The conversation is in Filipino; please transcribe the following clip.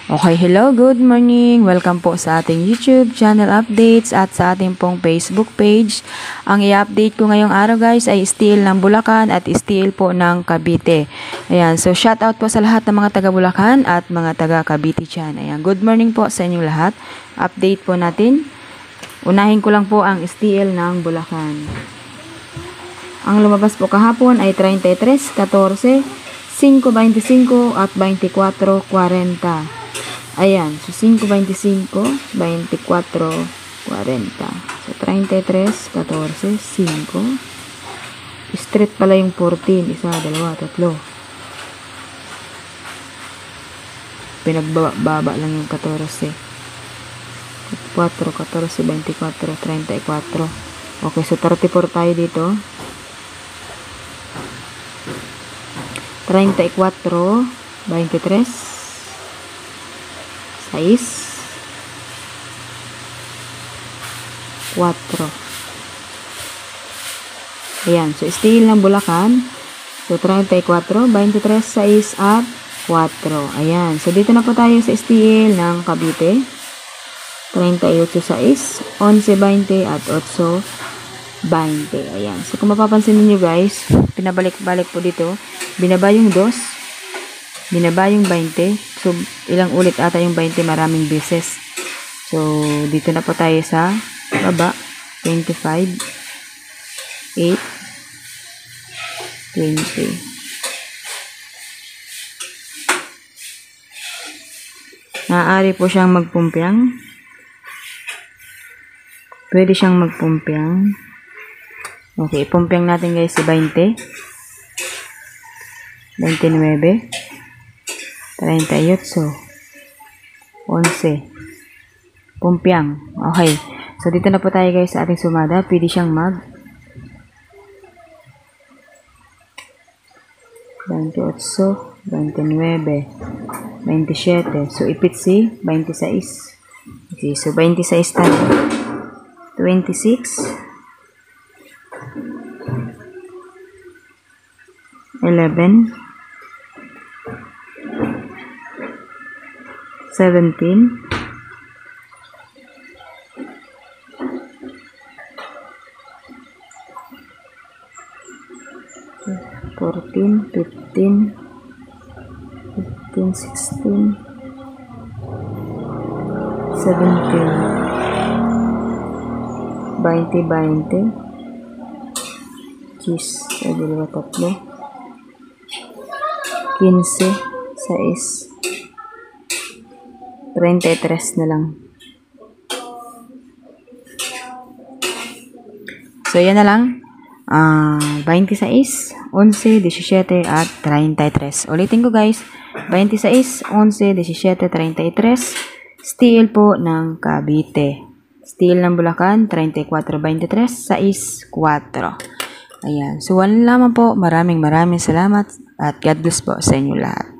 Okay, hello, good morning. Welcome po sa ating YouTube channel updates at sa ating pong Facebook page. Ang i-update ko ngayong araw guys ay steel ng Bulacan at steel po ng Cavite. Ayan, so shout out po sa lahat ng mga taga Bulacan at mga taga Cavite dyan. Ayan, good morning po sa inyong lahat. Update po natin. Unahin ko lang po ang steel ng Bulacan. Ang lumabas po kahapon ay 33, 14, 5.25 at 24.40. Ayan, so 5.25, 24.40. So 33, 14, 5. Straight pala yung 14. Isa, dalawa, tatlo. Pinagbaba lang yung 14. 4, 14, 24, 34. Okay, so 34 tayo dito. 34, 23. 6, 4. Ayan. So, steel ng Bulacan. So, 34, 23, 6, at 4. Ayan. So, dito na po tayo sa steel ng Cavite. 38, 6, 11, 20, at 8, 20. Ayan. So, kung mapapansin niyo guys, pinabalik-balik po dito. Binaba yung 2. Binaba yung 20. So, ilang ulit ata yung 20, maraming beses. So, dito na po tayo sa baba. 25, 8, 20. Maaari po siyang magpumpiang. Pwede siyang magpumpiang. Okay, pumpiang natin guys si 20. 29. 38, 11. Pumpiang. Okay. So, dito na po tayo guys sa ating sumada. Pwede siyang mag 28, 29, 27. So, ipit si 26. Okay. So, 26 tayo. 26. 11. 17, 14, 15, 16, 17, 20, 10, 15, 6, 33 na lang. So, yan na lang. 26, 11, 17, at 33. Ulitin ko guys. 26, 11, 17, 33. Steel po ng Cavite. Steel ng Bulacan, 34, 23, 6, 4. Ayan. So, wala lamang po. Maraming salamat. At God bless po sa inyo lahat.